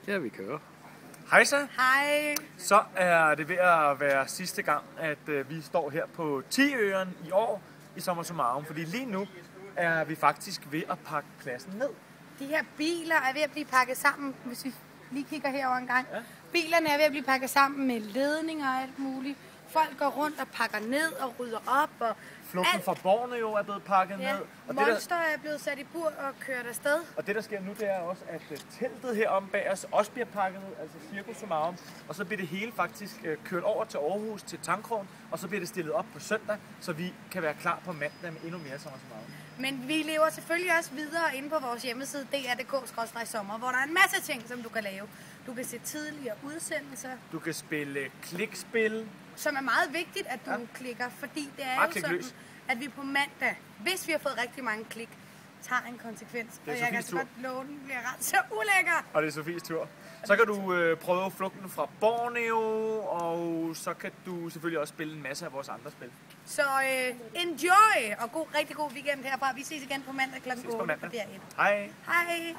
Ja, vi kører. Hej så. Hej. Så er det ved at være sidste gang, at vi står her på Tiøren i år i SommerSummarum. Fordi lige nu er vi faktisk ved at pakke pladsen ned. De her biler er ved at blive pakket sammen, hvis vi lige kigger herover en gang. Ja. Bilerne er ved at blive pakket sammen med ledninger og alt muligt. Folk går rundt og pakker ned og rydder op. Og Flugten fra Borneo er blevet pakket ja, ned. Og Monster er blevet sat i bur og kørt afsted. det der sker nu, det er også, at teltet herom bag os også bliver pakket ned, altså Cirkus Summarum. Og så bliver det hele faktisk kørt over til Aarhus, til Tangkrogen, og så bliver det stillet op på søndag, så vi kan være klar på mandag med endnu mere SommerSummarum. Men vi lever selvfølgelig også videre inde på vores hjemmeside dr.dk/sommer, hvor der er en masse ting, som du kan lave. Du kan se tidligere udsendelser. Du kan spille klikspil. Som er meget vigtigt, at du klikker, fordi det er Bare jo klik sådan, løs. at vi på mandag, hvis vi har fået rigtig mange klik, tager en konsekvens. Det er og jeg kan Sofies så tur. godt love, den bliver ret så ulækker. Og det er Sofies tur. Så kan du prøve flugten fra Borneo, og så kan du selvfølgelig også spille en masse af vores andre spil. Så enjoy, og rigtig god weekend herfra. Vi ses igen på mandag kl. 8 Ses på mandag. på DR1. Hej! Hej!